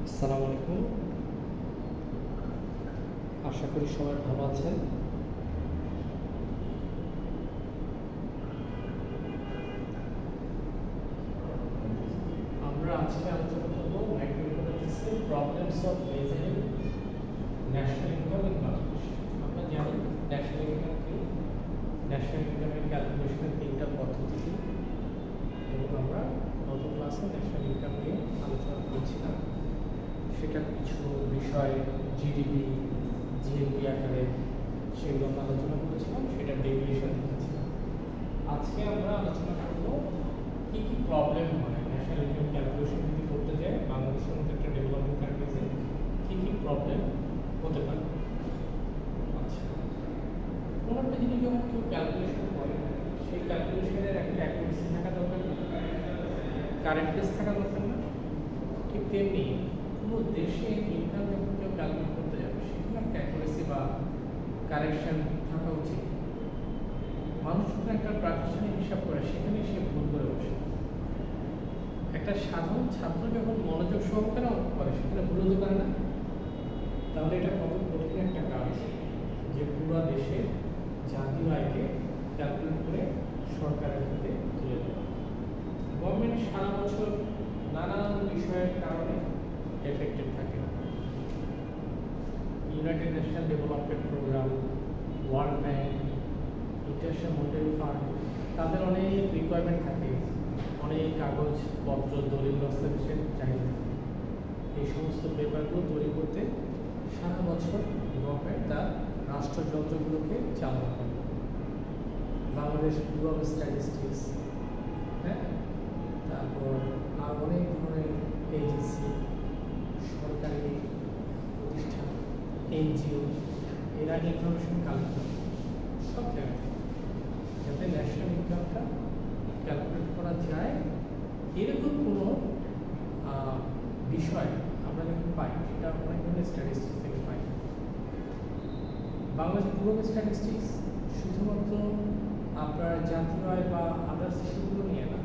আসসালামু আলাইকুম। আশা করি সবাই ভালো আছেন। আমরা আজকে আলোচনা করব ম্যাক্রোইকোনমিক্সে problems of measuring national income in Bangladesh. আমরা জানি ন্যাশনাল ইনকাম কি, ন্যাশনাল ইনকামের ক্যালকুলেশনের তিনটা পদ্ধতি কি, এবং আমরা গত ক্লাসে ন্যাশনাল ইনকাম নিয়ে আলোচনা করেছিলাম। সেটা কিছু বিষয় জিডিপি, জিএনপি আকারে সেগুলো আমরা আলোচনা করেছিলাম, সেটা ডেভিয়েশন দেখেছিলাম। আজকে আমরা আলোচনা করব কী কী প্রবলেম হয় ন্যাশনাল ইনকাম ক্যালকুলেশন যদি করতে যায় বাংলাদেশের মতো একটা ডেভেলপিং কান্ট্রিজে কী কী প্রবলেম হতে পারে। আচ্ছা, কোনো একটা জিনিস যখন কেউ ক্যালকুলেশন করে সেই ক্যালকুলেশনের একটা অ্যাকুরেসি থাকা দরকার না, কারেক্টনেস থাকা দরকার না। ঠিক তেমনি পুরো দেশে ইনকাম যখন কেউ ক্যালকুলেট করতে যাবে সেখানে একটা অ্যাকুরেসি বা কারেকশন থাকা উচিত। মানুষ যখন একটা প্রাতিষ্ঠানিক হিসাব করে সেখানে সে ভুল করে বসে। একটা সাধারণ ছাত্র যখন মনোযোগ সহকারে অঙ্ক করে সেখানে ভুল হতে পারে না। তাহলে এটা কত কঠিন একটা কাজ যে পুরো দেশে জাতীয় আয়কে ক্যালকুলেট করে সরকারের হাতে তুলে দেওয়া। গভর্নমেন্ট সারা বছর নানান বিষয়ের কারণে এফেক্টেড থাকে। United National Development Programme, World Bank, International Monetary Fund, তাদের অনেক রিকোয়ারমেন্ট থাকে, অনেক কাগজপত্র, দলিল দস্তাবেজের চাহিদা থাকে। এই সমস্ত পেপারগুলো তৈরি করতে সারা বছর গভর্নমেন্ট তার রাষ্ট্রযন্ত্রগুলোকে চালনা করে। বাংলাদেশ ব্যুরো অফ স্ট্যাটিস্টিক্স, হ্যাঁ, তারপর আর অনেক ধরনের এজেন্সি, সরকারি প্রতিষ্ঠান, এনজিও, এরা ইনফরমেশন কালেক্ট করে সব জায়গায়, যাতে ন্যাশনাল ইনকামটা ক্যালকুলেট করা যায়। এরকম কোনো বিষয় আমরা যখন পাই সেটা অনেক ধরনের স্ট্যাটিস্টিক্স থেকে পাই। বাংলাদেশ ব্যুরো অফ স্ট্যাটিস্টিক্স শুধুমাত্র আপনার জাতীয় আয় বা আদার্স ইস্যুগুলো নিয়ে না,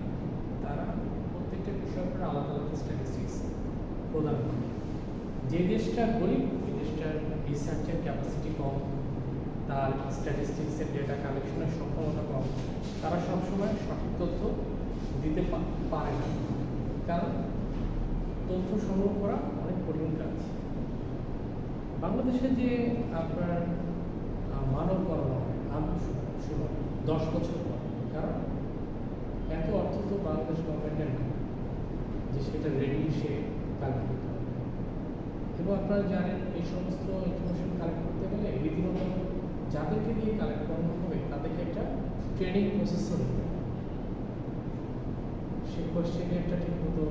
তারা প্রত্যেকটা বিষয়ের উপর আলাদা আলাদা স্ট্যাটিস্টিক্স প্রদান করে। যে দেশটা গরিব, ওই দেশটার রিসার্চের ক্যাপাসিটি কম, তার স্ট্যাটিস্টিক্সের ডেটা কালেকশনের সক্ষমতা কম, তারা সবসময় সঠিক তথ্য দিতে পারে না, কারণ তথ্য সংগ্রহ করা অনেক কঠিন কাজ। বাংলাদেশে যে আপনার মানব গণনা হয় শুনুন 10 বছর পর, কারণ এত অর্থ তো বাংলাদেশ গভর্নমেন্টের না যে সেটা রেডি সে কালেক্ট করতে হবে। এবং আপনারা জানেন এই সমস্ত ইনফরমেশন কালেক্ট করতে গেলে রীতিমতো যাদেরকে দিয়ে কালেক্ট করানো হবে তাদেরকে একটা ট্রেনিং প্রসেসর হবে। সেই কোয়েশ্চেনিয়ারটা ঠিক মতো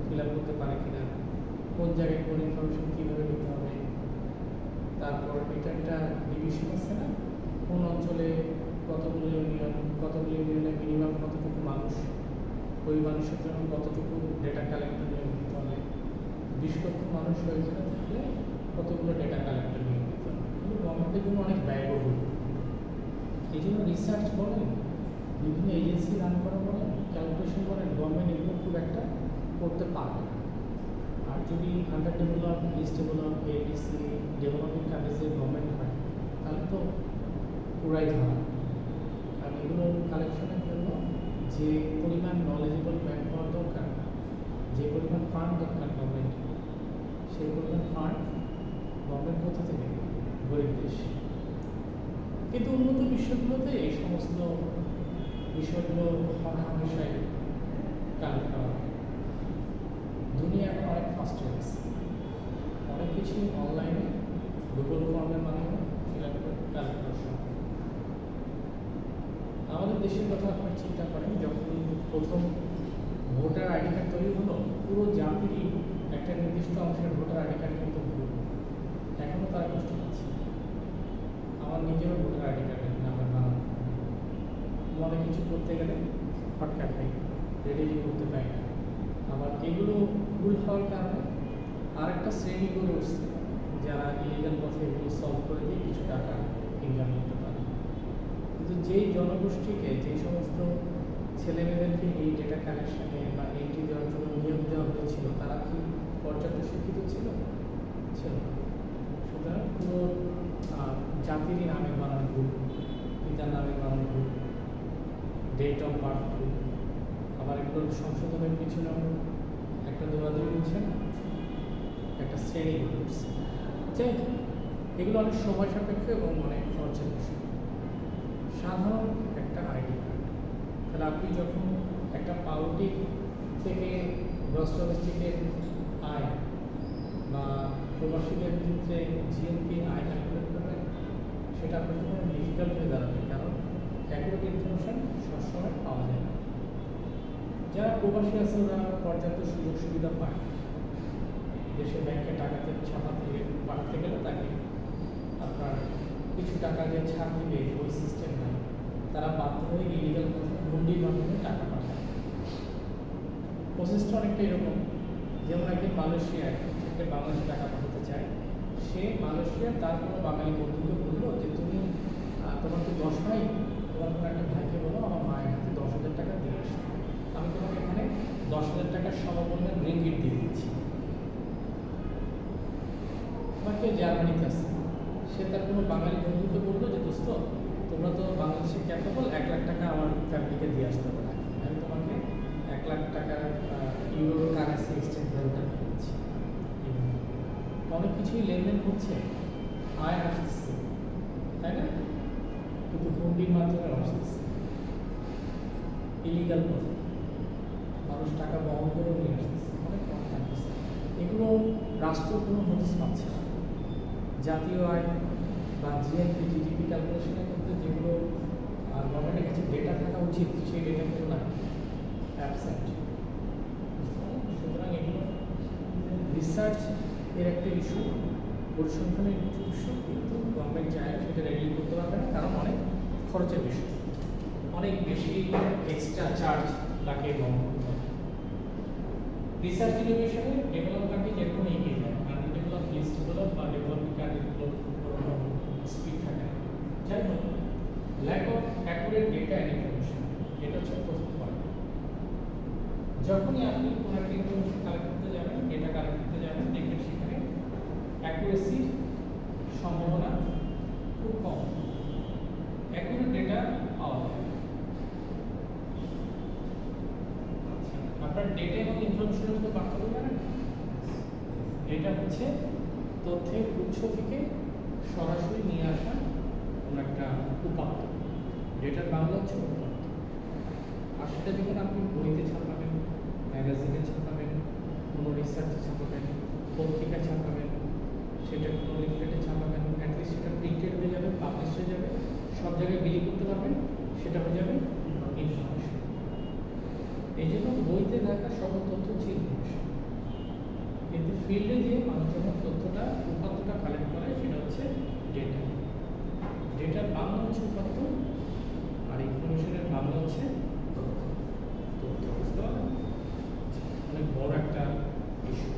ফিল আপ করতে পারে কিনা, কোন জায়গায় কোন ইনফরমেশন কীভাবে নিতে হবে, তারপর এটা একটা ডিভিশন আছে না, কোন অঞ্চলে কতগুলো ইউনিয়নে মিনিমাম কতটুকু মানুষ, ওই মানুষের জন্য কতটুকু ডেটা কালেক্টর নিয়োগ দিতে হবে, 20 লক্ষ মানুষ ওইখানে থাকলে কতগুলো ডেটা কালেক্টর নিয়োগ দিতে হবে। কিন্তু গভর্নমেন্টের জন্য অনেক ব্যয়বহুল। এই জন্য রিসার্চ বলেন, বিভিন্ন এজেন্সি রান করা বলেন, ক্যালকুলেশন বলেন, গভর্নমেন্ট এগুলো খুব একটা করতে পারবে না। আর যদি under develop, least develop, ADC, developing কান্ট্রিজে গভর্নমেন্ট হয় তাহলে তো পুরাই ধরা। আর এগুলো কালেকশনের জন্য যে পরিমাণ নলেজেবল ম্যান পাওয়ার দরকার, যে পরিমাণ ফান্ড দরকার গভর্নমেন্ট, সেই পরিমাণ ফান্ড গভর্নমেন্ট কোথা থেকে দেবে? গরিব দেশ। কিন্তু উন্নত বিশ্বগুলোতে এই সমস্ত বিষয়গুলো হামেশাই কালেক্ট করা হয়। দুনিয়া এখন অনেক ফাস্ট হয়ে গেছে, অনেক কিছু অনলাইনে গুগল ফর্মের মাধ্যমে ফিল আপ করে কালেক্ট করা সম্ভব। আমাদের দেশের কথা আপনার চিন্তা করেন, যখন প্রথম ভোটার আইডি কার্ড তৈরি হলো, পুরো জাতিরই একটা নির্দিষ্ট অংশের ভোটার আইডি কার্ড কিন্তু ভুল, এখনও তারা কষ্ট পাচ্ছে। আমার নিজেরও ভোটার আইডি কার্ডের নাম্বার বানানো, অনেক কিছু করতে গেলে ফটকা খাই, রেডি করতে পাই না। আবার এগুলো ভুল হওয়ার কারণে আরেকটা শ্রেণী গড়ে উঠছে যারা ইলিগাল পথে এগুলো সলভ করে দিয়ে কিছু টাকা ইনকাম করতে পারে। কিন্তু যেই জনগোষ্ঠীকে, যেই সমস্ত ছেলেমেয়েদেরকে এই ডেটা কালেকশনে বা এন্ট্রি দেওয়ার জন্য নিয়োগ দেওয়া হয়েছিল, তারা কি পর্যাপ্ত শিক্ষিত ছিল? জাতির নামের বানান ভুল, পিতার নামের বানান ভুল, ডেট অফ বার্থ ভুল, আবার এগুলোর সংশোধনের পিছনে একটা দৌড়াদৌড়ি হচ্ছে না, একটা শ্রেণী করছে। যাই হোক, এগুলো অনেক সময় সাপেক্ষ এবং অনেক খরচের বিষয়। সাধারণ একটা আইডি কার্ড, তাহলে আপনি যখন একটা পাউরুটি থেকে গ্রস ডোমেস্টিকের আয় বা প্রবাসীদের ক্ষেত্রে জিএনপি আয় ক্যালকুলেট করবেন, সেটা আপনার জন্য ডিফিকাল্ট হয়ে দাঁড়াবে, কারণ অ্যাকুরেট ইনফরমেশন সবসময় পাওয়া যায় না। যারা প্রবাসী আছে ওরা পর্যাপ্ত সুযোগ সুবিধা পায়। দেশের ব্যাংকে টাকাতে পাঠাতে গেলে তাকে আপনার কিছু টাকা যে ছাড় দিবে ওই সিস্টেম নাই, তারা বাধ্য হয়ে ইলিগাল হুন্ডির মাধ্যমে টাকা পাঠায়। প্রসেসটা অনেকটা এরকম, যেমন একদিন মালয়েশিয়ায় থেকে বাংলাদেশে টাকা পাঠাতে চায়, সে মালয়েশিয়ার তার কোনো বাঙালি বন্ধুকে বললো যে তুমি তোমার তো 10 ভাই, তোমার কোনো একটা ভাইকে বলো আমার মায়ের হাতে 10,000 টাকা দিয়ে আসতে, আমি তোমাকে এখানে 10,000 টাকার সমমূল্যের রিঙ্গিট দিয়ে দিচ্ছি। আমার কেউ জার্মানিতে আছে, সে তার কোনো বাঙালি বন্ধুকে বললো যে দোস্ত তোমরা তো বাংলাদেশের ক্যাপেবল, 1 লাখ টাকা আমার ফ্যামিলিকে দিয়ে আসতে হবে, আমি তোমাকে 1 লাখ টাকার ইউরো কারেন্সি এক্সচেঞ্জ ভ্যালুটা দিয়ে দিচ্ছি। অনেক কিছুই লেনদেন হচ্ছে, আয় আসতেছে, তাই না? কিন্তু হুন্ডির মাধ্যমে আসতেছে, ইলিগাল পথে মানুষ টাকা বহন করে নিয়ে আসতেছে, অনেক কম থাকতেছে। এগুলো রাষ্ট্র কোনো নোটিস পাচ্ছে না। জাতীয় আয় বা জিএনপি জিডিপি ক্যালকুলেশনের ক্ষেত্রে যেগুলো গভর্নমেন্টের কাছে ডেটা থাকা উচিত, সেই ডেটাগুলো না, অ্যাবসেন্ট। সুতরাং এগুলো রিসার্চ এর একটা ইস্যু, পরিসংখ্যানের ইস্যু, কিন্তু গভর্নমেন্ট চায় সেটা রেডি করতে পারবে না, কারণ অনেক খরচের বিষয়, অনেক বেশি এক্সট্রা চার্জ তাকে বহন করতে হবে। রিসার্চ ইনোভেশনে ডেভেলপ কান্ট্রি যেরকম এগিয়ে যায়, আনডেভেলপ লিস্ট ডেভেলপ বা ডেভেলপিং কান্ট্রিগুলোর কোনো স্পিড থাকে না। যাই হোক, lack of accurate data and information, এটা হচ্ছে প্রথম পয়েন্ট। যখনই আপনি কোনো একটা ইনফরমেশন কালেক্ট করতে যাবেন, ডেটা কালেক্ট করতে যাবেন, দেখবেন সেখানে অ্যাকুরেসির সম্ভাবনা খুব কম, অ্যাকুরেট ডেটা পাওয়া যায়। আপনার ডেটা এবং ইনফরমেশনের মধ্যে পার্থক্য জানেন? ডেটা হচ্ছে তথ্যের উৎস থেকে সরাসরি নিয়ে আসা কোনো একটা উপাত্ত, ডেটার বাংলা হচ্ছে উপাত্ত। আর সেটা যখন আপনি বইতে ছাপাবেন, ম্যাগাজিনে ছাপাবেন, কোনো রিসার্চে ছাপাবেন, পত্রিকা ছাপাবেন, সেটা কোনো লিফলেটে ছাপাবেন, অ্যাটলিস্ট সেটা প্রিন্টেড হয়ে যাবে, পাবলিশ হয়ে যাবে, সব জায়গায় বিলি করতে পারবেন, সেটা হয়ে যাবে ইনফরমেশন। এই জন্য বইতে দেখা সকল তথ্য হচ্ছে ইনফরমেশন, কিন্তু ফিল্ডে যে মানুষ যখন তথ্যটা উপাত্তটা কালেক্ট করে সেটা হচ্ছে ডেটা। ডেটার বাংলা হচ্ছে উপাত্ত, আর ইনফরমেশনের বাংলা হচ্ছে তথ্য। বুঝতে পারলেন? অনেক বড় একটা ইস্যু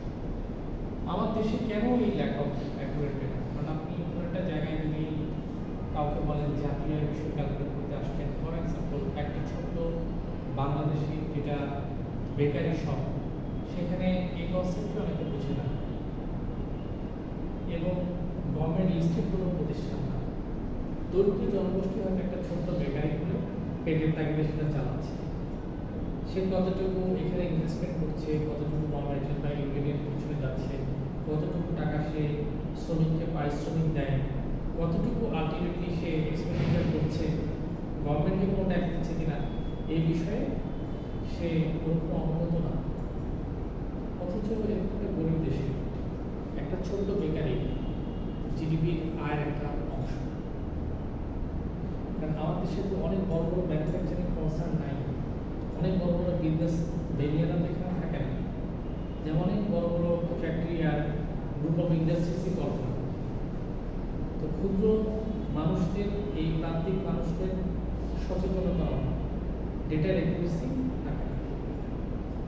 আমার দেশে। কেন এই ল্যাক অফ অ্যাকুরেট ডেটা? কারণ আপনি কোনো একটা জায়গায় যদি কাউকে বলেন জাতীয় বিষয় ক্যালকুলেট করতে আসছেন, ফর এক্সাম্পল একটা ছোট্ট বাংলাদেশি যেটা বেকারি শপ, সেখানে এই কনসেপ্টটি অনেকে বুঝে না, এবং গভর্নমেন্ট লিস্টেড কোনো প্রতিষ্ঠান না। দরিদ্র জনগোষ্ঠী হয়তো একটা ছোট্ট বেকারি খুলে পেটের তাগিদে সেটা চালাচ্ছে, সে কতটুকু এখানে ইনভেস্টমেন্ট করছে, কতটুকু গভর্নমেন্টের বা ইউনিটের পিছনে যাচ্ছে, কতটুকু টাকা সে শ্রমিককে পারিশ্রমিক দেয়, কতটুকু আলটিমেটলি সে এক্সপেন্ডিচার করছে, গভর্নমেন্টকে কোনো ট্যাক্স দিচ্ছে কিনা, এই বিষয়ে সে কোনো অবগত না। অথচ একটা গরিব দেশে একটা ছোট্ট বেকারি জিডিপির আয়ের একটা অংশ। কারণ আমার দেশে তো অনেক বড় বড় ম্যানুফ্যাকচারিং কনসার্ন নাই, অনেক বড় বড় বিজনেস ভেরিয়ারা এখানে থাকে না, যেমন অনেক বড় বড় ফ্যাক্টরি আর গ্রুপ অফ ইন্ডাস্ট্রিজই কল্পনা। তো ক্ষুদ্র মানুষদের, এই প্রান্তিক মানুষদের সচেতনতা অভাব, ডেটার একুরেসি থাকে না।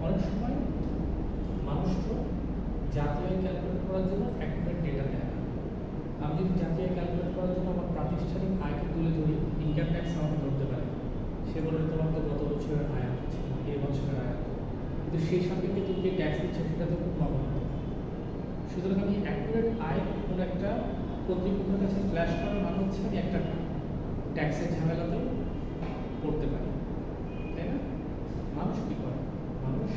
অনেক সময় মানুষ তো জাতীয় ক্যালকুলেট করার জন্য অ্যাকুরেট ডেটা দেয় না। আমি যদি জাতীয় ক্যালকুলেট করার জন্য আমার প্রাতিষ্ঠানিক আয়কে তুলে ধরি, ইনকাম ট্যাক্স আমাকে ধরতে পারে, সে বলে তোমার তো গত বছরের আয়াত হচ্ছে, এই বছরের আয়াত, কিন্তু সেই সাপেক্ষে তুমি যে ট্যাক্স দিচ্ছ সেটা তো খুব নগণ্য। সুতরাং আমি অ্যাকুরেট আয় কোনো একটা কর্তৃপক্ষের কাছে ফ্ল্যাশ করার মানে হচ্ছে আমি একটা ট্যাক্সের ঝামেলাতে পড়তে পারি, তাই না? মানুষ কী করে? মানুষ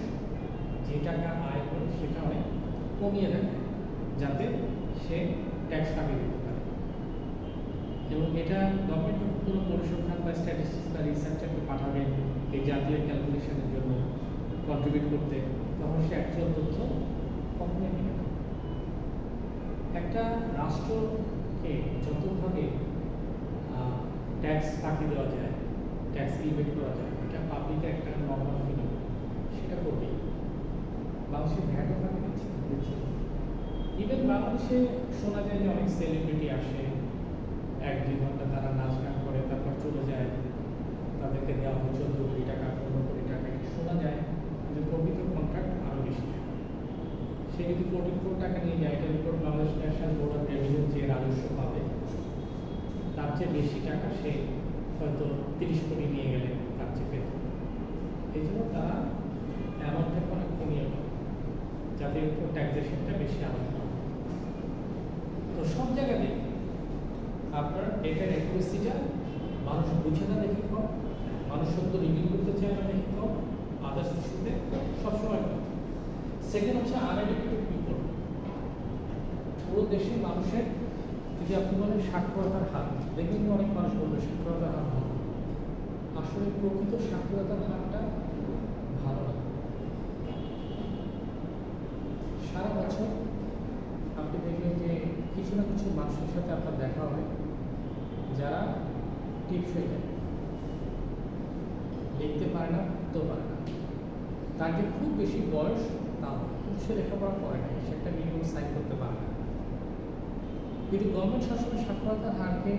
যে টাকা আয় করে সেটা অনেক কমিয়ে দেয় যাতে সে ট্যাক্স কামিয়ে দিতে পারে। এবং এটা গভর্নমেন্ট কোনো পরিসংখ্যান বা স্ট্যাটিস্টিক্স বা রিসার্চারকে পাঠাবে এই জাতীয় ক্যালকুলেশনের জন্য কন্ট্রিবিউট করতে, তখন সে অ্যাকচুয়াল তথ্য কখনোই নেবে না। একটা রাষ্ট্রকে যতভাবে ট্যাক্স ফাঁকি দেওয়া যায়, ট্যাক্স ইভেট করা যায়, এটা পাবলিকের একটা নর্মাল ফিলিং, সেটা করবেই। বাংলাদেশে ভ্যাটও ফাঁকি দিচ্ছে। ইভেন বাংলাদেশে শোনা যায় যে অনেক সেলিব্রিটি আসে, 1-2 ঘন্টা তারা নাচ গান করে, তারপর চলে যায়, তাদেরকে দেওয়া হয় 14 কোটি টাকা, 15 কোটি টাকা। শোনা যায় যে প্রকৃত কন্ট্রাক্ট আরও বেশি থাকে। সে যদি 14 কোটি টাকা নিয়ে যায়, এটার উপর Bangladesh national board of revenue যে রাজস্ব পাবে তার চেয়ে বেশি টাকা সে হয়তো 30 কোটি নিয়ে গেলে তার চেয়ে পেত। এই জন্য তারা অ্যামাউন্টটা অনেক কমিয়ে দেয় যাতে উপর ট্যাক্সেশনটা বেশি আলাদা হয়। তো সব জায়গাতেই আপনার ডেটার অ্যাকুরেসিটা মানুষ বুঝে না দেখে কম, মানুষ সত্য রিভিল করতে চায় না দেখে কম, আদার্স ইস্যুতে সবসময় কম। সেকেন্ড হচ্ছে আনএডুকেটেড পিপল। পুরো দেশের মানুষের যদি আপনি বলেন সাক্ষরতার হার, দেখবেন অনেক মানুষ বলবে সাক্ষরতার হার ভালো, আসলে প্রকৃত সাক্ষরতার হারটা ভালো না। সারা বছর আপনি দেখবেন যে কিছু না কিছু মানুষের সাথে আপনার দেখা হয় যারা টিপস হয়ে যায়, লিখতে পারে না, পড়তেও পারে না। তার যে খুব বেশি বয়স তাও কিন্তু সে লেখাপড়া করে না, সে একটা মিনিমাম সাইন করতে পারে না। কিন্তু গভর্নমেন্ট সবসময় সাক্ষরতার হারকে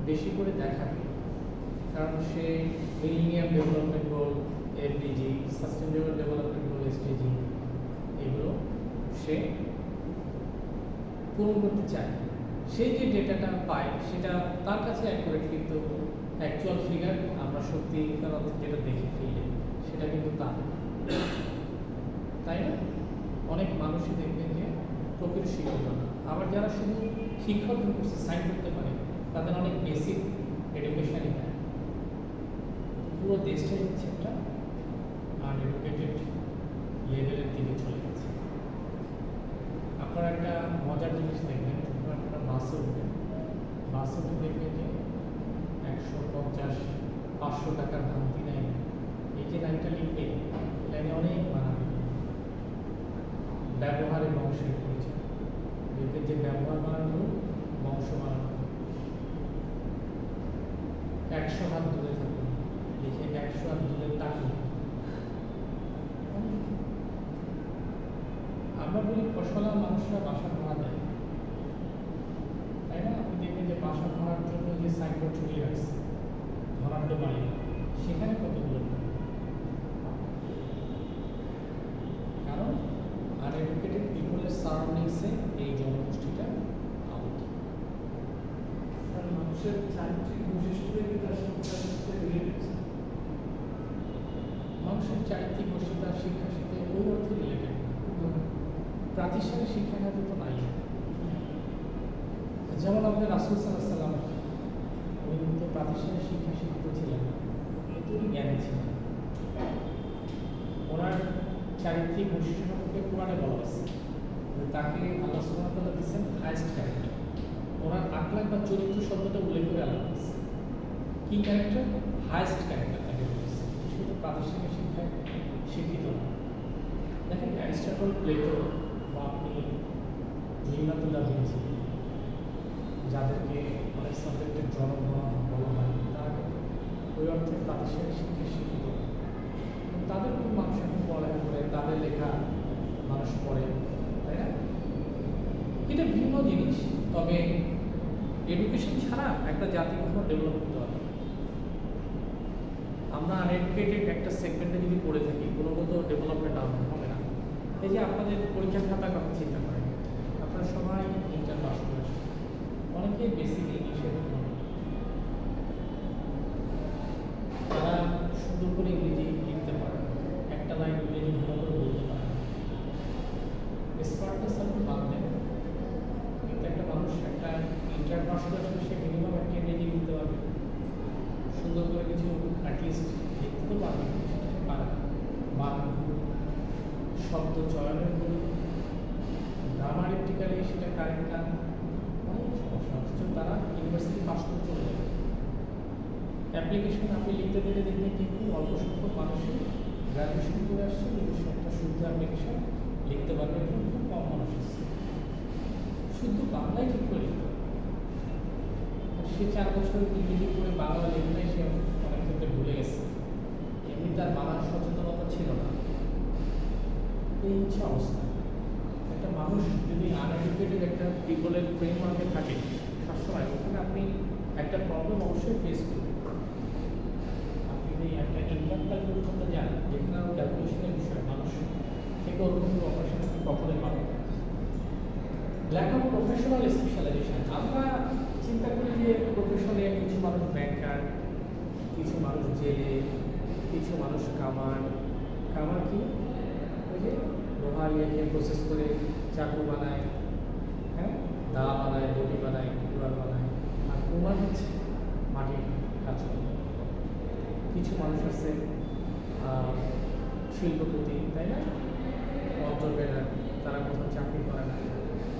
বেশি করে দেখাবে, কারণ সে millennium development goal, SDG, sustainable development goal, SDG, এগুলো সে পূরণ করতে চায়। সেই যে ডেটাটা পায় সেটা তার কাছে অ্যাকুরেট, কিন্তু অ্যাকচুয়াল ফিগার আমরা সত্যিকার অর্থে যেটা দেখি ফিল্ডে সেটা কিন্তু তা না, তাই না? অনেক মানুষই দেখবেন যে প্রকৃত শিক্ষক না, আবার যারা শুধু শিক্ষা অর্জন করছে, সাইন করতে পারে, তাদের অনেক বেসিক এডুকেশনই দেয়। পুরো দেশটাই হচ্ছে একটা আনএডুকেটেড লেভেলের দিকে চলে গেছে। আপনারা একটা মজার জিনিস দেখবেন, যখন আপনারা বাসে উঠবেন, বাসে উঠে দেখবেন যে 150-500 টাকার ভাঙতি নেয়। এই যে লাইনটা লিখবে, লাইনে অনেক বানাবে, ব্যবহারে বংশের পরিচয়। দেখবেন যে ব্যবহার বানানো, বংশ বানানো। 100 হাত দূরে থাকবে, লিখে 100 হাত দূরে তাকিয়ে। আমরা বলি ফসলা মানুষরা বাসা ভাড়া দেয়, তাই না? আপনি দেখবেন যে বাসা ভাড়ার জন্য যে সাইনবোর্ড ছড়িয়ে রাখছে ধনাঢ্য বাড়ি, সেখানে কতগুলো, কারণ আনএডুকেটেড পিপলের সারাউন্ডিংসে এই জনগোষ্ঠীটা আউট। কারণ মানুষের চারিত্রিক বৈশিষ্ট্যই কিন্তু আসলে সাথে রিলেটেড। মানুষের চারিত্রিক বৈশিষ্ট্য তার শিক্ষার সাথে ওই অর্থে রিলেটেড, প্রাতিষ্ঠানিক শিক্ষা খাতে তো নাই। যেমন আমাদের রাসূল সাল্লাল্লাহু আলাইহি ওয়াসাল্লাম, উনি কিন্তু প্রাতিষ্ঠানিক শিক্ষা শিক্ষিত ছিলেন না, কিন্তু উনি জ্ঞানী ছিলেন। ওনার চারিত্রিক বৈশিষ্ট্য সম্পর্কে কোরআনে বলা আছে যে তাকে আল্লাহ সুবহানাহু ওয়া তাআলা দিয়েছেন হাইয়েস্ট ক্যারেক্টার। ওনার আখলাক বা চরিত্র শব্দটা উল্লেখ করে আল্লাহ দিয়েছে কি ক্যারেক্টার? হাইয়েস্ট ক্যারেক্টার তাকে দিয়েছে। শুধু প্রাতিষ্ঠানিক শিক্ষায় শিক্ষিত না। দেখেন অ্যারিস্টটল, প্লেটো বা আপনি লিওনার্দো দা ভিঞ্চি, যাদেরকে অনেক সাবজেক্টের জনক বলা হয়, তারা কিন্তু ওই অর্থে প্রাতিষ্ঠানিক শিক্ষায় শিক্ষিত। তাদের খুব মানুষ এখন পড়ালেখা করে, তাদের লেখা মানুষ পড়ে, তাই না? এটা ভিন্ন জিনিস। তবে এডুকেশন ছাড়া একটা জাতি কখনো ডেভেলপ করতে পারে না। আমরা আনএডুকেটেড একটা সেগমেন্টে যদি পড়ে থাকি, গুণগত ডেভেলপমেন্ট হবে না। এই যে আপনাদের পরীক্ষা খাতার কথা চিন্তা করেন, আপনারা সবাই ইন্টার পাস করে, অনেকেই বেসিক ইংলিশে তারা সুন্দর করে ইংরেজি লিখতে পারে, একটা লাইন ইংরেজি ভালো করে বলতে পারে। স্মার্টনেস আপনি বাদ দেন, কিন্তু একটা মানুষ একটা ইন্টার পাস করে আসলে সে মিনিমাম একটা ইংরেজি লিখতে পারবে, সুন্দর করে কিছু অ্যাটলিস্ট লিখতে তো পারবে, সেটা সে পারে না। বানান ভুল, শব্দ চয়নের ভুল, গ্রামারিটিক্যালি সেটা কারেক্ট না, অনেক সমস্যা হচ্ছে। তারা ইউনিভার্সিটি পাস করে চলে যাবে। অ্যাপ্লিকেশন আপনি লিখতে দিলে দেখবেন কিন্তু অল্প সংখ্যক মানুষই গ্র্যাজুয়েশন করে আসছে, নিজস্ব একটা শুদ্ধ অ্যাপ্লিকেশন লিখতে পারবে, কিন্তু খুব কম মানুষ আসছে শুদ্ধ বাংলায় ঠিক করে লিখতে পারবে। আর সে 4 বছর ইংরেজি করে বাংলা লেখলে সে অনেক ক্ষেত্রে ভুলে গেছে, এমনি তার বাংলার সচেতনতা ছিল না। এই হচ্ছে অবস্থা। একটা মানুষ যদি আনএডুকেটেড একটা পিপলের ফ্রেমওয়ার্কে থাকে সবসময়, ওখানে আপনি একটা প্রবলেম অবশ্যই ফেস করবেন। আপনি যদি একটা ইনকাম ক্যালকুলেট করতে যান, যেখানে ক্যালকুলেশনের বিষয় মানুষ থেকে ওরকম অপারেশন আপনি কখনোই পাবেন না। Lack of professional specialisation. আমরা চিন্তা করি যে প্রফেশনে কিছু মানুষ ব্যাংকার, কিছু মানুষ জেলে, কিছু মানুষ কামার। কামার কি? ওই যে লোহার ইয়েকে প্রসেস করে চাকু বানায়, হ্যাঁ, দা বানায়, বটি বানায়, কুড়াল বানায়। আর কুমার হচ্ছে মাটির কাজ করে। কিছু মানুষ আছে শিল্পপতি, তাই না, অন্টারপ্রেনার, তারা কোথাও চাকরি করে না।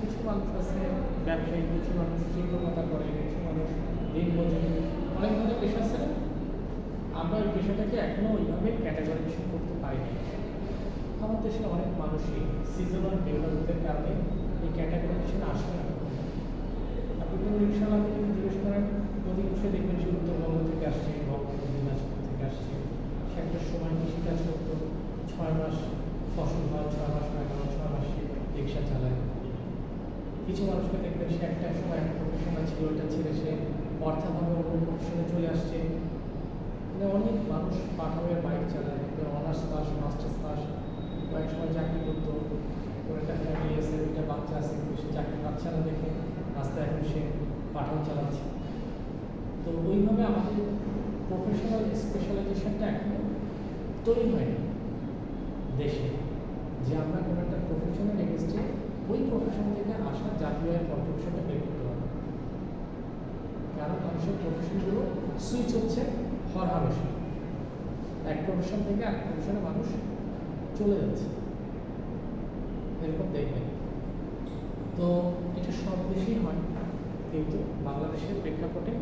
কিছু মানুষ আছে ব্যবসায়ী, কিছু মানুষ শিল্পকতা করে, কিছু মানুষ দিনমজুরি, অনেক ধরনের পেশা আছে না? আমরা ওই পেশাটাকে এখনো ওইভাবে ক্যাটাগরাইজেশন করতে পারিনি। আমার দেশে অনেক মানুষই সিজনাল ডেভেলপমেন্টের কারণে এই ক্যাটাগরাইজেশন আসে না। আপনি কোনো রিক্সাওয়ালাকে যদি জিজ্ঞেস করেন, অধিকাংশ দেখবেন সে উত্তরবঙ্গ থেকে আসছে, বঙ্গবন্ধু দিনাজপুর থেকে আসছে। সে একটা সময় কৃষিকাজ করতো, 6 মাস ফসল হয়, 6 মাস হয় না, 6 মাস সে রিক্সা চালায়। কিছু মানুষকে দেখবেন সে একটা সময় একটা প্রফেশনাল ছিল, ওটা ছেড়ে সে অর্থাভাবে অন্য প্রফেশনে চলে আসছে। মানে অনেক মানুষ পাঠাবের বাইক চালায়, দেখবেন অনার্স পাস, মাস্টার্স পাস, কয়েক সময় চাকরি করতো, ওর একটা ফ্যামিলি আছে, 2টা বাচ্চা আছে, কিন্তু সে চাকরি পাচ্ছে না দেখে রাস্তায় এখন সে পাঠান চালাচ্ছে। তো ওইভাবে আমাদের প্রফেশনাল স্পেশালাইজেশনটা এখনো তৈরি হয়নি দেশে, যে আমরা কোনো একটা প্রফেশনাল এগেস্টে ওই প্রফেশন থেকে আসা জাতীয় কন্ট্রিবিউশনটা বের করতে পারবো। কারণ মানুষের প্রফেশনগুলো সুইচ হচ্ছে হরহামেশা, এক প্রফেশন থেকে এক প্রফেশনে মানুষ চলে যাচ্ছে, এরকম দেখবেন। তো এটা সব দেশেই হয়, কিন্তু বাংলাদেশের প্রেক্ষাপটে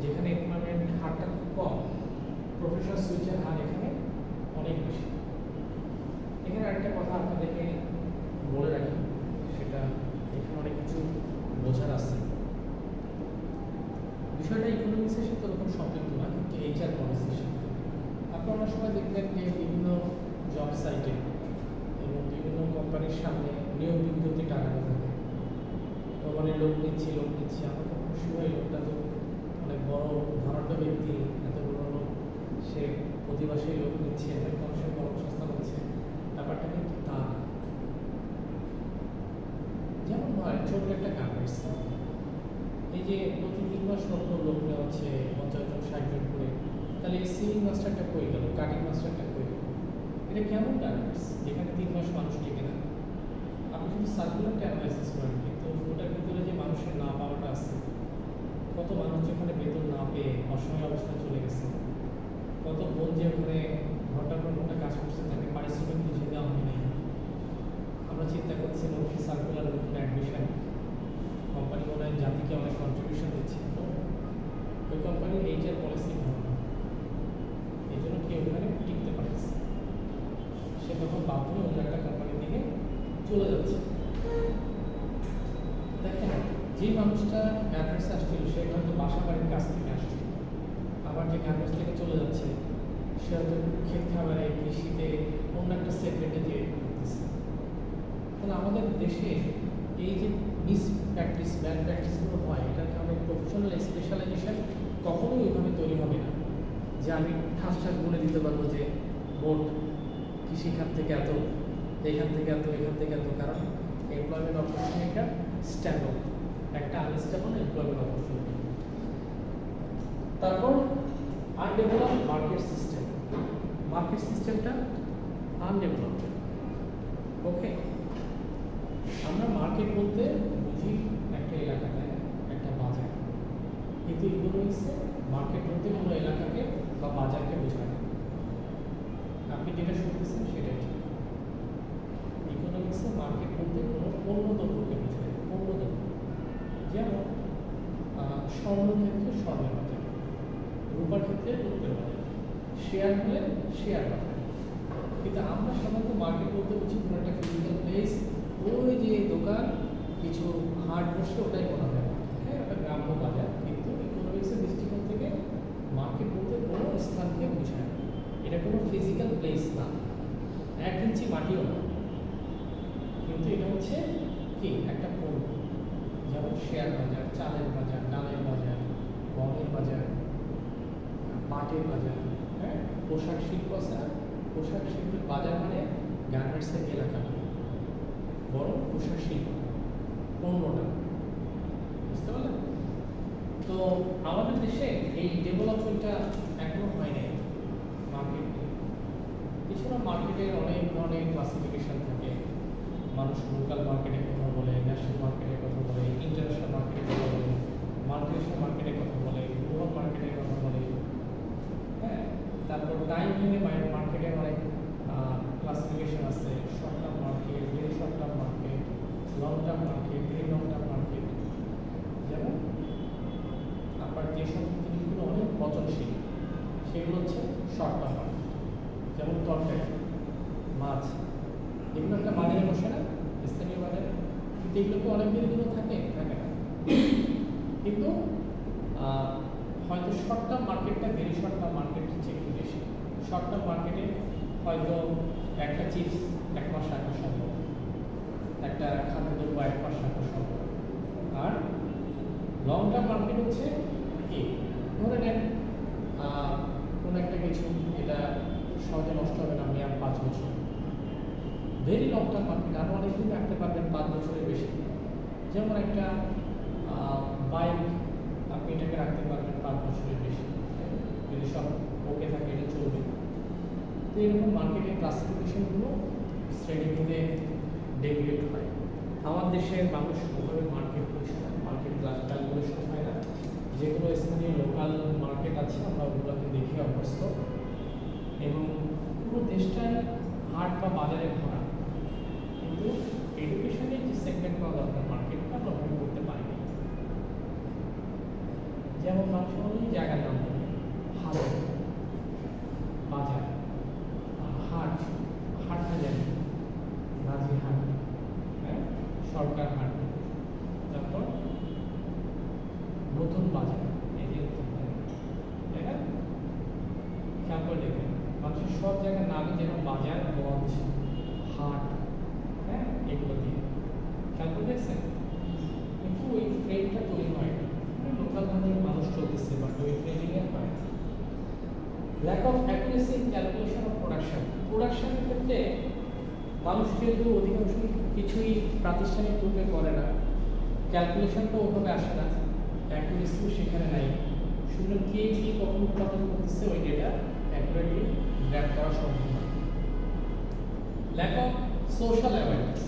যেখানে এমপ্লয়মেন্ট হারটা খুব কম, প্রফেশনাল সুইচের হার এখানে অনেক বেশি। এখানে একটা কথা আপনাদেরকে বলে রাখি, সেটা এখানে অনেক কিছু বোঝার আছে। বিষয়টা ইকোনমিক্সের সাথে ওরকম সম্পৃক্ত না, কিন্তু এইচআর পলিসির সাথে। আপনারা অনেক সময় দেখবেন যে বিভিন্ন জব সাইটে এবং বিভিন্ন কোম্পানির সামনে নিয়োগ বিজ্ঞপ্তি টাঙানো থাকে, মানে লোক নিচ্ছি। আমরা খুব খুশি হই, লোকটা তো অনেক বড় ধনাঢ্য ব্যক্তি, এত বড় লোক, সে প্রতিবাসী লোক নিচ্ছে, অনেক মানুষের কর্মসংস্থান হচ্ছে। ব্যাপারটা কিন্তু তা না। যেমন হয় ছোট্ট একটা গার্মেন্টস, এই যে প্রতি 3 মাস নতুন লোক নেওয়া হচ্ছে, 50 জন 60 জন করে, তাহলে এই সিলিং মাস্টারটা কই গেল, কাটিং মাস্টারটা কই গেল? এটা কেমন গার্মেন্টস যেখানে 3 মাস মানুষ লেগে না? আপনি শুধু সার্কুলারটা অ্যানালাইসিস করেন, কিন্তু ওটার ভিতরে যে মানুষের না পাওয়াটা আছে, কত মানুষ যেখানে বেতন না পেয়ে অসহায় অবস্থায় চলে গেছে, কত বোন যে ওখানে ঘন্টার পর ঘন্টা কাজ করছে, তাকে পারিশ্রমিক বুঝিয়ে দেওয়া হয়নি। আমরা চিন্তা করছি নতুন সার্কুলার, নতুন অ্যাডমিশন, কোম্পানি মনে হয় জাতিকে অনেক কন্ট্রিবিউশন দিচ্ছে, ওই কোম্পানির এইচআর পলিসি ভালো না, এই জন্য কেউ ওখানে টিকতে পারছে, সে তখন বাধ্য হয়ে অন্য একটা কোম্পানির দিকে চলে যাচ্ছে। দেখেন, যে মানুষটা গার্মেন্টস আসছিল সে হয়তো বাসা বাড়ির কাছ থেকে আসছে, আবার যে গার্মেন্টস থেকে চলে যাচ্ছে সে হয়তো ক্ষেত খাবারে, কৃষিতে, অন্য একটা সেগমেন্টে যে করতেছে। তাহলে আমাদের দেশে এই যে মিস প্র্যাকটিস, ব্যাড প্র্যাকটিসগুলো হয়, এটার কারণে প্রফেশনাল স্পেশালাইজেশন কখনোই ওইভাবে তৈরি হবে না যে আমি ঠাস বলে দিতে পারবো যে মোট কৃষিখাত থেকে এত, এখান থেকে এত, এখান থেকে এত। কারণ এমপ্লয়মেন্ট অপরচুনিটিটা স্ট্যাবল, একটা আনস্টেবল এমপ্লয়মেন্ট অপরচুনিটি। তারপর আনডেভেলপড মার্কেট সিস্টেম, মার্কেট সিস্টেমটা আনডেভেলপড। ওকে, আমরা মার্কেট বলতে বুঝি একটা এলাকাতে একটা বাজার, কিন্তু ইকোনমিক্সে মার্কেট বলতে কোনো এলাকাকে বা বাজারকে বোঝায় না। আপনি যেটা শুনতেছেন সেটাই ঠিক। ইকোনমিক্সে মার্কেট বলতে কোনো পণ্য দ্রব্যকে বোঝায়, পণ্য দ্রব্য। যেমন স্বর্ণের ক্ষেত্রে স্বর্ণের বাজার, রূপার ক্ষেত্রে রূপের বাজার, শেয়ার হলে শেয়ার বাজার। কিন্তু আমরা সাধারণত মার্কেট বলতে বুঝি কোনো একটা ফিজিক্যাল প্লেস, ওই যে দোকান কিছু হাট বসে ওটাই বলা হয়, হ্যাঁ, একটা গ্রাম্য বাজার। কিন্তু ইকোনমিক্সের দৃষ্টিকোণ থেকে মার্কেট বলতে কোনো স্থানকে বোঝায় না, এটা কোনো ফিজিক্যাল প্লেস না, 1 ইঞ্চি মাটিও না, কিন্তু এটা হচ্ছে কি একটা পণ্য। যেমন শেয়ার বাজার, চালের বাজার, ডালের বাজার, গমের বাজার, পাটের বাজার, হ্যাঁ, পোশাক শিল্প আছে। পোশাক শিল্পের বাজার মানে গার্মেন্টসের এলাকা না, বরং পোশাক শিল্প পণ্যটা, বুঝতে পারলেন? তো আমাদের দেশে এই ডেভেলপমেন্টটা এখনো হয় নাই মার্কেট। এছাড়া মার্কেটের অনেক ধরনের ক্লাসিফিকেশন থাকে। মানুষ লোকাল মার্কেটের কথা বলে, ন্যাশনাল মার্কেটের কথা বলে, ইন্টারন্যাশনাল মার্কেটের কথা বলে, মাল্টিনেশনাল মার্কেটের কথা বলে, গ্লোবাল মার্কেটের কথা বলে, হ্যাঁ। তারপর টাইম ভেঙে মার্কেটের অনেক ক্লাসিফিকেশন আছে। Short term market, very short term market, long term market, very long term market. যেমন আপনার যে সমস্ত জিনিসগুলো অনেক পচনশীল সেগুলো হচ্ছে শর্ট টার্ম মার্কেট। যেমন তরকারি, মাছ, এগুলো একটা বাজারে বসে না, স্থানীয় বাজারে, কিন্তু এগুলোকে অনেক দিনগুলো থাকে থাকে না। কিন্তু হয়তো শর্ট টার্ম মার্কেটটা ভেরি শর্ট টার্ম মার্কেট হচ্ছে একটু বেশি। শর্ট টার্ম মার্কেটে হয়তো একটা চিপস 1 মাস রাখা সম্ভব, একটা খাদ্যদ্রব্য 1 মাস রাখা সম্ভব। আর লং টার্ম মার্কেট হচ্ছে কি, ধরে নেন কোনো একটা কিছু এটা সহজে নষ্ট হবে না, মেয়াদ 5 বছর। ভেরি লং টার্ম মার্কেট আরও অনেকদিন রাখতে পারবেন, 5 বছরের বেশি। যেমন একটা বাইক, আপনি এটাকে রাখতে পারবেন 5 বছরের বেশি, যদি সব ওকে থাকে এটা চলবে। তো এরকম মার্কেটের ক্লাসিফিকেশনগুলো শ্রেণীভেদে ডেভেলপ হয়। আমার দেশের মানুষ ওভাবে মার্কেট করছে না, মার্কেট ক্যালকুলেশন হয় না। যেগুলো স্থানীয় লোকাল মার্কেট আছে আমরা ওগুলোকে দেখে অভ্যস্ত, এবং পুরো দেশটাই হাট বা বাজারে ভরা। কিন্তু এডুকেশনের যে সেগমেন্ট পাওয়া দরকার মার্কেটটা আমরা ওভাবে করতে পারি না। যেমন মানুষ অনেক জায়গার নাম দেবে, হাট, বাজার, হাট, হাটটা জানি, নাজির হাট, হ্যাঁ, সরকার হাট, তারপর নতুন বাজার, এই যে নতুন বাজার, তাই না? খেয়াল করে দেখবেন মানুষের সব জায়গার নামই যেন বাজার, গঞ্জ, হাট, হ্যাঁ, এগুলো দিয়ে খেয়াল করে দেখছেন। কিন্তু ওই ফ্রেমটা তৈরি হয় না, লোকাল ভাবে মানুষ চলতেছে, বাট ওই ফ্রেমিংয়ে হয় না। Lack of accuracy in calculation of production. প্রোডাকশনের ক্ষেত্রে মানুষ যেহেতু অধিকাংশ কিছুই প্রাতিষ্ঠানিক রূপে করে না, ক্যালকুলেশন তো ওভাবে আসে না, অ্যাকুরেসিও সেখানে নাই। শুধু কে কি কখন উৎপাদন করতেছে ওই ডেটা অ্যাকুরেটলি গ্র্যাব করা সম্ভব না। ল্যাক অফ সোশ্যাল অ্যাওয়ারনেস,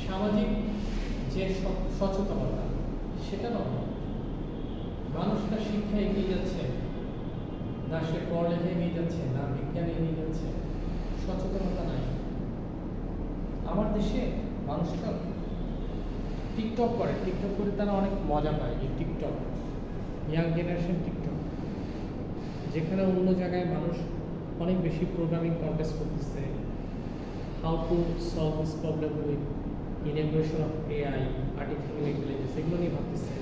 সামাজিক যে সচেতনতা সেটা নয়। মানুষটা শিক্ষা এগিয়ে যাচ্ছে না, সে পড়ালেখা এগিয়ে যাচ্ছে না, বিজ্ঞান এগিয়ে যাচ্ছে, সচেতনতা নাই। আমার দেশে মানুষটা টিকটক করে, টিকটক করে তারা অনেক মজা পায়। এই টিকটক, ইয়াং জেনারেশন টিকটক, যেখানে অন্য জায়গায় মানুষ অনেক বেশি প্রোগ্রামিং কন্টেস্ট করতেছে, how to solve this problem with integration of AI, artificial intelligence, এগুলো নিয়ে ভাবতেছে।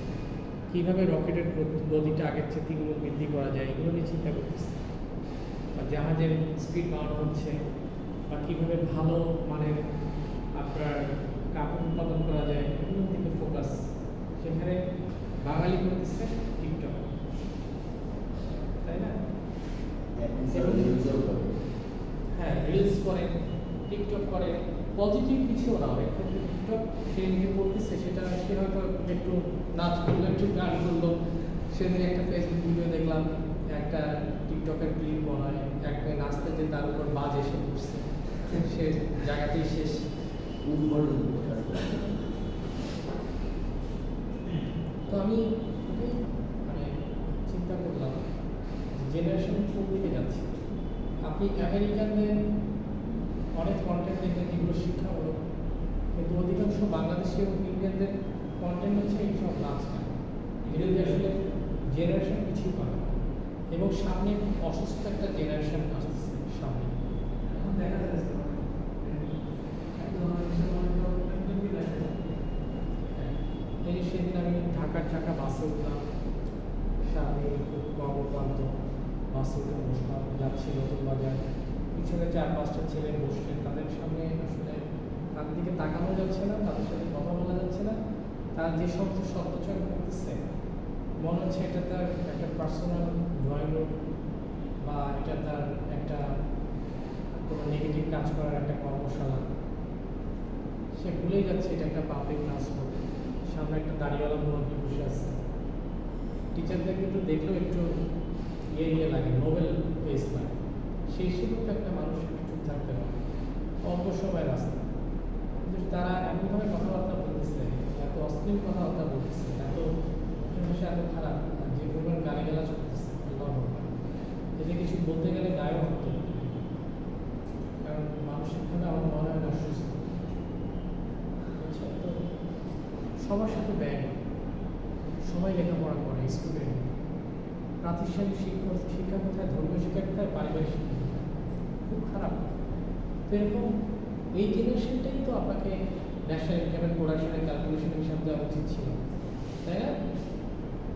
কীভাবে রকেটের গতিটা আগের চেয়ে 3 গুণ বৃদ্ধি করা যায়, এগুলো নিয়ে চিন্তা করতেছে। বা জাহাজের স্পিড বাড়ানো হচ্ছে, বা কীভাবে ভালো মানের আপনার কাপড় উৎপাদন করা যায়, এগুলোর দিকে ফোকাস। সেখানে বাঙালি করতেছে টিকটক, তাই না? হ্যাঁ, রিলস করে, টিকটক করে, পজিটিভ কিছু না। এক্ষেত্রে টিকটক সে নিজে করতেছে, সেটা সে হয়তো একটু নাচ করলো, একটু গান করলো। সেদিন একটা ফেসবুক ভিডিও দেখলাম, একটা টিকটকের ক্লিপ বানায়, একটা নাচতে যে তার উপর বাজ এসে পড়ছে, সে জায়গাতেই শেষ। তো আমি চিন্তা করলাম জেনারেশন কোন দিকে যাচ্ছে। আপনি আমেরিকানদের অনেক কন্টেন্ট দেখবেন যেগুলো শিক্ষামূলক, কিন্তু অধিকাংশ বাংলাদেশি এবং ইন্ডিয়ানদের কন্টেন্ট হচ্ছে এইসব নাচ গান, এগুলো দিয়ে আসলে জেনারেশন কিছুই পাবে না। এবং সামনে অসুস্থ একটা জেনারেশন আসতেছে সামনে। এখন দেখা যাচ্ছে একদম মানুষের মনে করো একদমই দেখা যায়। এই যে সেদিন আমি ঢাকার ঢাকা বাসে উঠলাম, সামনে খুব কর্মক্লান্ত বাসে উঠে বসলাম, যাচ্ছি নতুন বাজার, পিছনে 4-5টা ছেলে বসছেন, তাদের সামনে আসলে তাদের দিকে তাকানো যাচ্ছে না, তাদের সাথে কথা বলা যাচ্ছে না। তারা যে সমস্ত শব্দচয়ন করতেছে মনে হচ্ছে এটা তার একটা পার্সোনাল ড্রয়িং রুম বা এটা তার একটা কোনো নেগেটিভ কাজ করার একটা কর্মশালা। সে ভুলেই যাচ্ছে এটা একটা পাবলিক ট্রান্সপোর্ট, সামনে একটা দাঁড়িয়েওয়ালা মুরব্বী বসে আছে। টিচারদের কিন্তু দেখলেও একটু ইয়ে লাগে, নোবেল ফেস লাগে। সেই সুযোগটা একটা মানুষ একটু চুপ থাকতে পারে অল্প সময় রাস্তা, কিন্তু তারা এমনভাবে কথাবার্তা বলতেছে, এত অশ্লীল কথাবার্তা বলতেছে, এত ভাষা এত খারাপ, আর যে পরিমাণ গালিগালাজ করতেছে এতে কিছু বলতে গেলে গায়ে হতো, কারণ মানসিকভাবে আমার মনে হয় অসুস্থ। তো সবার সাথে ব্যয় সবাই লেখাপড়া করে, স্টুডেন্ট, প্রাতিষ্ঠানিক শিক্ষা কোথায়, ধর্মীয় শিক্ষা কোথায়, পারিবারিক শিক্ষা কোথায়, খুব খারাপ। তো এরকম এই জেনারেশনটাই তো আপনাকে ন্যাশনাল ইনকামের প্রোডাকশনের ক্যালকুলেশনের হিসাব দেওয়া উচিত ছিল, তাই না?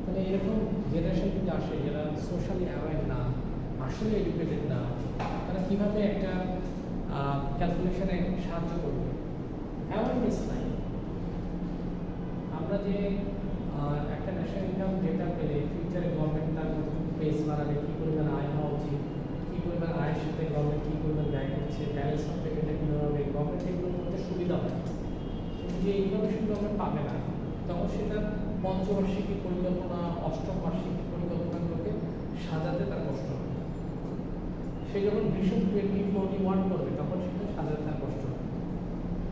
মানে এরকম জেনারেশন কিন্তু আসে যারা সোশ্যালি অ্যাওয়ার না, আসলে এডুকেটেড না, তারা কীভাবে একটা ক্যালকুলেশনে সাহায্য করবে, অ্যাওয়ারনেস নাই। আমরা যে একটা ন্যাশনাল ইনকাম ডেটা পেলে ফিউচারে গভর্নমেন্ট তার পেস বাড়াবে, কী পরিমাণ আয় হওয়া উচিত, কী পরিমাণ আয়ের সাথে গভর্নমেন্ট কী পরিমাণ ব্যয় করছে, ব্যালেন্স অফ পেমেন্টে কীভাবে হবে, গভর্নমেন্ট এগুলো করতে সুবিধা হয়। যে ইনফরমেশন গভর্নমেন্ট পাবে না, তখন সেটা পঞ্চবার্ষিকী পরিকল্পনা, অষ্টম বার্ষিকী পরিকল্পনাগুলোকে সাজাতে তার কষ্ট হবে। সে যখন ভিশন 2041 করবে তখন সেটা সাজাতে তার কষ্ট হবে।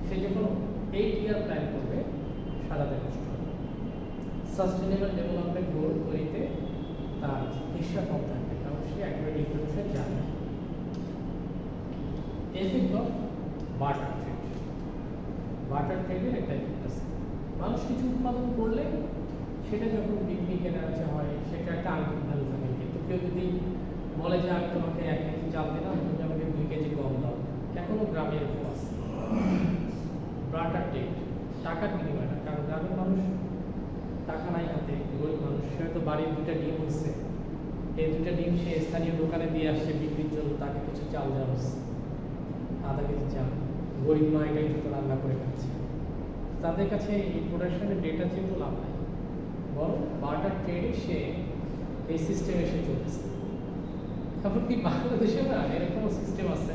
সে যখন 8 ইয়ার প্ল্যান করবে সাজাতে কষ্ট হবে। সাস্টেনেবল ডেভেলপমেন্ট গোল তৈরিতে তার হিস্সা কম থাকবে, কারণ সে একবারে ইনফরমেশন জানে। Effect of barter trade, barter ট্রেডের একটা এফেক্ট আছে। মানুষ কিছু উৎপাদন করলে সেটা যখন বিক্রি কেনাবেচা হয় সেটা একটা আর্থিক ভ্যালু থাকে, কিন্তু কেউ যদি বলে যে আমি তোমাকে 1 কেজি চাল দিলাম, তুমি আমাকে 2 কেজি গম দাও, এখনো গ্রামে এরকম আছে। বার্টার ট্রেড টাকার বিনিময় না, কারণ গ্রামের মানুষ টাকা নাই হাতে, গরিব মানুষ, সে হয়তো বাড়ির 2টা ডিম হচ্ছে, এই 2টা ডিম সে স্থানীয় দোকানে দিয়ে আসছে বিক্রির জন্য, তাকে কিছু চাল দেওয়া হচ্ছে, আধা কেজি চাল, গরিব মা এটাই হয়তো রান্না করে খাচ্ছে। তাদের কাছে এই প্রোডাকশনের ডেটা যেহেতু লাভ নাই, বরং বার্টার ট্রেডে সে এই সিস্টেমে এসে চলতেছে। এমনকি বাংলাদেশে না এরকম সিস্টেম আছে,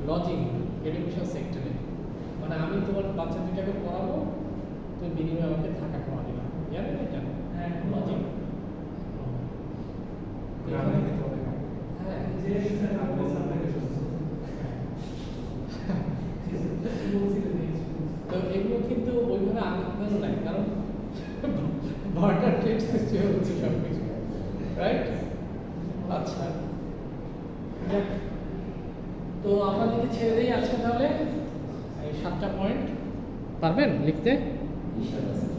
লজিং এডুকেশন সেক্টরে, মানে আমি তোমার বাচ্চা 2টাকে পড়াবো, তুমি বিনিময়ে আমাকে থাকা খাওয়া দিবা, জানেন এটা? হ্যাঁ, লজিং। হ্যাঁ, যে আপনি সামনে তো এগুলো কিন্তু ওইভাবে আগ্রহ নাই, কারণ বার্টার ট্রেড সিস্টেম হচ্ছে সব কিছু, রাইট? আচ্ছা, তো আমরা যদি ছেড়ে দিই আজকে, তাহলে এই 7টা পয়েন্ট পারবেন লিখতে?